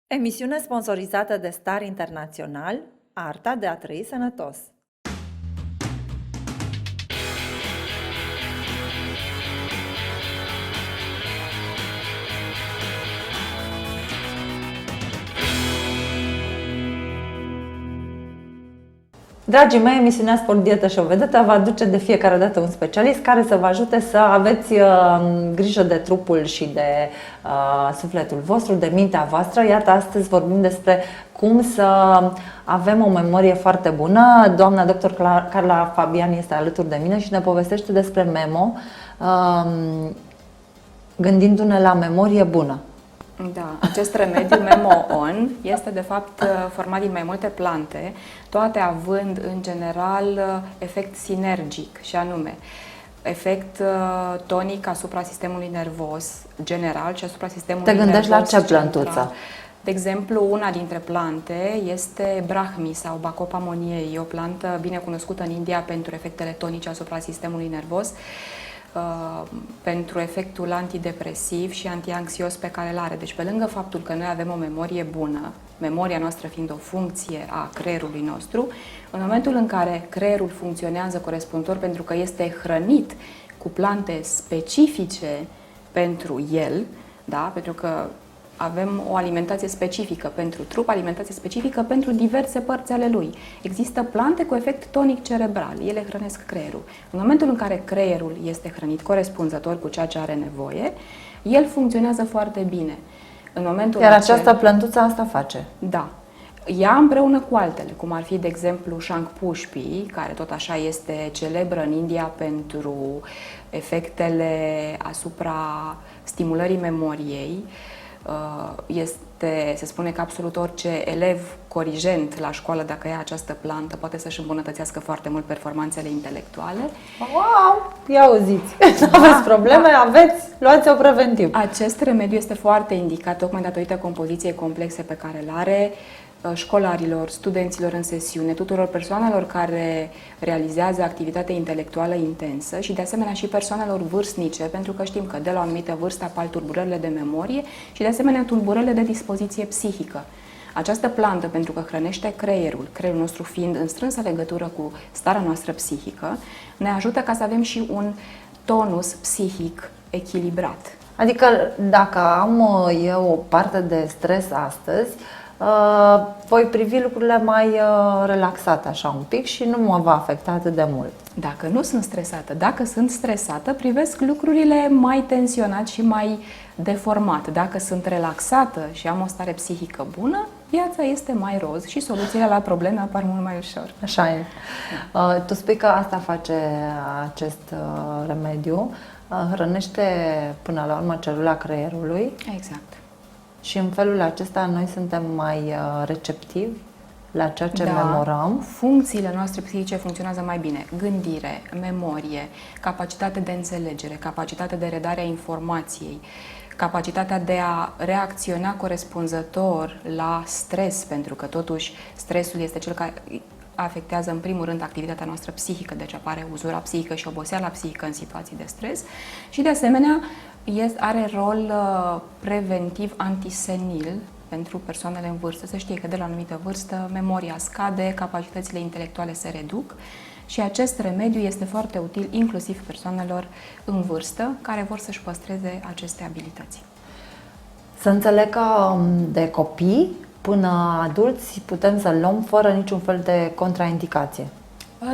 Emisiune sponsorizată de Star Internațional, Arta de a trăi sănătos. Dragii mei, emisiunea Sport, Dietă și o Vedetă vă aduce de fiecare dată un specialist care să vă ajute să aveți grijă de trupul și de sufletul vostru, de mintea voastră. Iată, astăzi vorbim despre cum să avem o memorie foarte bună. Doamna dr. Carla Fabian este alături de mine și ne povestește despre memo, gândindu-ne la memorie bună. Da, acest remediu Memo-On este de fapt format din mai multe plante, toate având în general efect sinergic, și anume efect tonic asupra sistemului nervos general și asupra sistemului nervos Te gândești la ce central. plantuță? De exemplu, una dintre plante este Brahmi sau Bacopa moniei, e o plantă bine cunoscută în India pentru efectele tonice asupra sistemului nervos, pentru efectul antidepresiv și antianxios pe care îl are. Deci, pe lângă faptul că noi avem o memorie bună, memoria noastră fiind o funcție a creierului nostru, în momentul în care creierul funcționează corespunzător pentru că este hrănit cu plante specifice pentru el, da? Pentru că avem o alimentație specifică pentru trup, alimentație specifică pentru diverse părți ale lui. Există plante cu efect tonic cerebral, ele hrănesc creierul. În momentul în care creierul este hrănit corespunzător cu ceea ce are nevoie, el funcționează foarte bine. În momentul Iar această plântuță asta face? Da. Ea împreună cu altele, cum ar fi, de exemplu, Shankpushpi, care tot așa este celebră în India pentru efectele asupra stimulării memoriei. Se spune că absolut orice elev corigent la școală, dacă ia această plantă, poate să-și îmbunătățească foarte mult performanțele intelectuale. Wow! Ia auziți! Nu aveți probleme, luați-o preventiv. Acest remediu este foarte indicat tocmai datorită compoziției complexe pe care îl are, școlarilor, studenților în sesiune, tuturor persoanelor care realizează activitate intelectuală intensă și de asemenea și persoanelor vârstnice, pentru că știm că de la o anumită vârstă apar tulburările de memorie și de asemenea tulburările de dispoziție psihică. Această plantă, pentru că hrănește creierul nostru fiind în strânsă legătură cu starea noastră psihică, ne ajută ca să avem și un tonus psihic echilibrat. Adică dacă am eu o parte de stres astăzi, voi privi lucrurile mai relaxate așa un pic și nu mă va afecta atât de mult. Dacă nu sunt stresată, dacă sunt stresată, privesc lucrurile mai tensionat și mai deformat. Dacă sunt relaxată și am o stare psihică bună, viața este mai roz și soluțiile la probleme apar mult mai ușor. Așa e. Tu spui că asta face acest remediu, hrănește până la urmă celula creierului. Exact. Și în felul acesta noi suntem mai receptivi la ceea ce memorăm. Funcțiile noastre psihice funcționează mai bine. Gândire, memorie, capacitate de înțelegere, capacitate de redare a informației, capacitatea de a reacționa corespunzător la stres, pentru că totuși stresul este cel care afectează în primul rând activitatea noastră psihică, deci apare uzura psihică și oboseala psihică în situații de stres și de asemenea are rol preventiv antisenil pentru persoanele în vârstă. Se știe că de la o anumită vârstă memoria scade, capacitățile intelectuale se reduc și acest remediu este foarte util inclusiv persoanelor în vârstă care vor să-și păstreze aceste abilități. Să înțeleg că de copii până adulți putem să-l luăm fără niciun fel de contraindicație.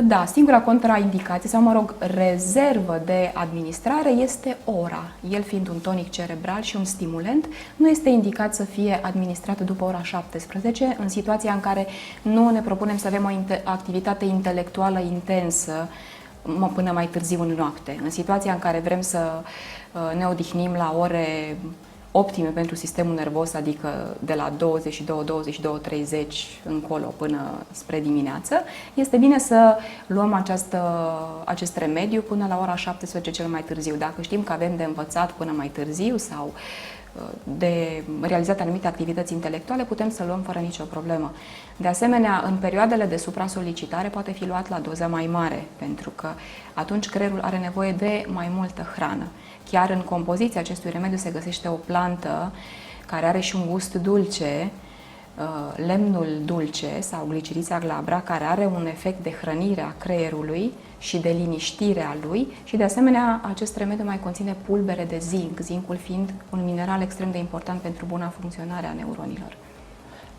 Da, singura contraindicație sau, mă rog, rezervă de administrare este ora. El fiind un tonic cerebral și un stimulant, nu este indicat să fie administrat după ora 17, în situația în care nu ne propunem să avem o activitate intelectuală intensă până mai târziu în noapte. În situația în care vrem să ne odihnim la ore optime pentru sistemul nervos, adică de la 22-30 încolo până spre dimineață, este bine să luăm acest remediu până la ora 17 cel mai târziu. Dacă știm că avem de învățat până mai târziu sau de realizat anumite activități intelectuale, putem să luăm fără nicio problemă. De asemenea, în perioadele de supra-solicitare poate fi luat la doză mai mare, pentru că atunci creierul are nevoie de mai multă hrană. Chiar în compoziția acestui remediu se găsește o plantă care are și un gust dulce, lemnul dulce sau glicerița glabra, care are un efect de hrănire a creierului și de liniștire a lui și de asemenea acest remediu mai conține pulbere de zinc, zincul fiind un mineral extrem de important pentru buna funcționare a neuronilor.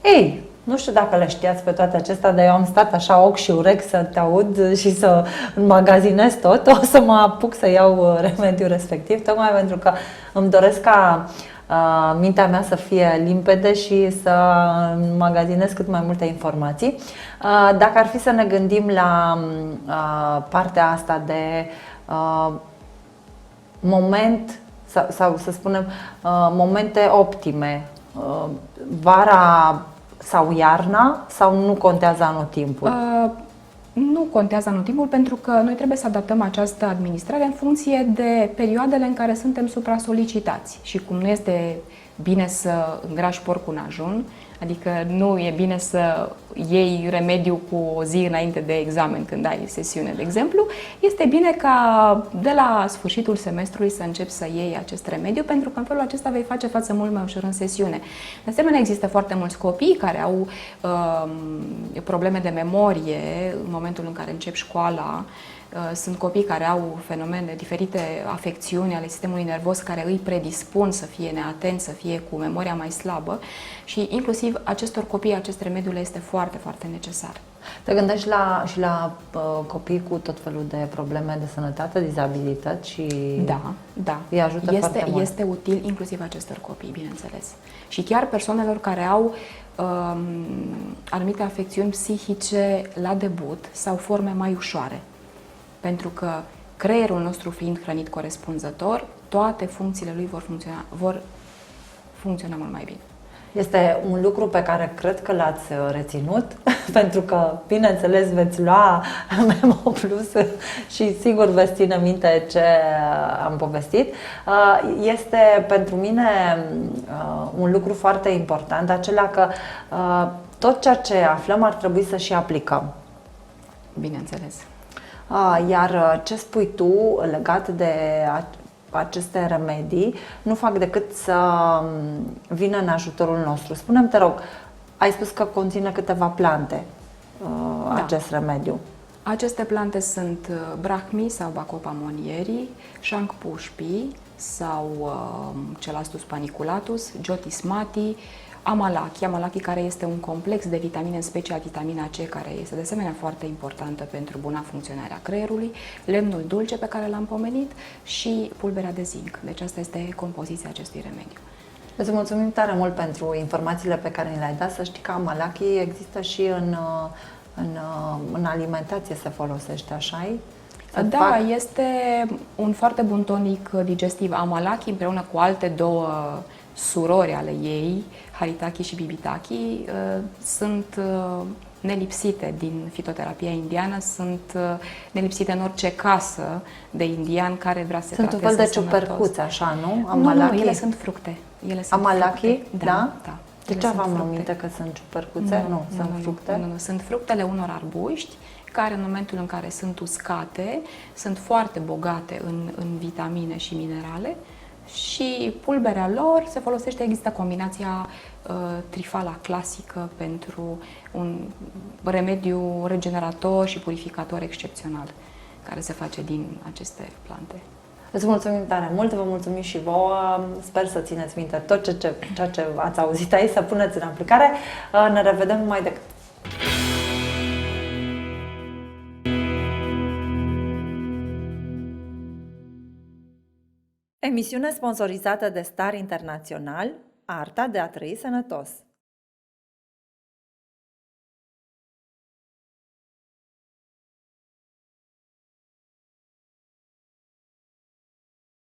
Ei, nu știu dacă le știați pe toate acestea, dar eu am stat așa ochi și urechi să te aud și să înmagazinez tot. O să mă apuc să iau remediul respectiv, tocmai pentru că îmi doresc ca mintea mea să fie limpede și să înmagazinez cât mai multe informații. Dacă ar fi să ne gândim la partea asta de moment sau să spunem momente optime, vara sau iarna, sau nu contează anotimpul? Nu contează anotimpul, pentru că noi trebuie să adaptăm această administrare în funcție de perioadele în care suntem supra-solicitați. Și cum nu este bine să îngrași porcul în ajun, adică nu e bine să iei remediu cu o zi înainte de examen, când ai sesiune, de exemplu, este bine ca de la sfârșitul semestrului să începi să iei acest remediu, pentru că în felul acesta vei face față mult mai ușor în sesiune. De asemenea, există foarte mulți copii care au probleme de memorie în momentul în care încep școala. Sunt copii care au fenomene, diferite afecțiuni ale sistemului nervos care îi predispun să fie neatenți, să fie cu memoria mai slabă și inclusiv acestor copii acest remediu le este foarte, foarte necesar. Te gândești și la copii cu tot felul de probleme de sănătate, dizabilități și da. Îi ajută foarte mult. Este util inclusiv acestor copii, bineînțeles. Și chiar persoanelor care au anumite afecțiuni psihice la debut sau forme mai ușoare. Pentru că creierul nostru fiind hrănit corespunzător, toate funcțiile lui vor funcționa mult mai bine. Este un lucru pe care cred că l-ați reținut, pentru că, bineînțeles, veți lua Memo Plus și sigur veți ține minte ce am povestit. Este pentru mine un lucru foarte important, acela că tot ceea ce aflăm ar trebui să și aplicăm. Bineînțeles. Iar ce spui tu legat de aceste remedii nu fac decât să vină în ajutorul nostru. Spune-mi, te rog, ai spus că conține câteva plante acest remediu. Aceste plante sunt Brahmi sau Bacopa monieri, Shankpushpi sau Celastus paniculatus, Jotismati, Amalaki, care este un complex de vitamine, în special vitamina C, care este de asemenea foarte importantă pentru buna funcționare a creierului, lemnul dulce pe care l-am pomenit și pulberea de zinc. Deci asta este compoziția acestui remediu. Îți mulțumim tare mult pentru informațiile pe care ni le-ai dat. Să știi că Amalaki există și în alimentație, se folosește, așa-i? Da, este un foarte bun tonic digestiv. Amalaki împreună cu alte două surori ale ei, Haritaki și Bibitaki, sunt nelipsite din fitoterapia indiană, sunt nelipsite în orice casă de indian care vrea să se trateze sănătos. Sunt un fel de ciupercuțe, așa, nu? Amalaki? Nu, ele sunt fructe. Amalaki? Da? Da. De ce aveam în minte că sunt ciupercuțe? Nu, sunt fructe? Nu, sunt fructele unor arbuști care în momentul în care sunt uscate sunt foarte bogate în vitamine și minerale și pulberea lor se folosește, există combinația trifala clasică pentru un remediu regenerator și purificator excepțional care se face din aceste plante. Îți mulțumim tare mult, vă mulțumim și vouă, sper să țineți minte tot ceea ce ați auzit aici, să puneți în aplicare. Ne revedem numai decât! Emisiune sponsorizată de Star Internațional, Arta de a trăi sănătos.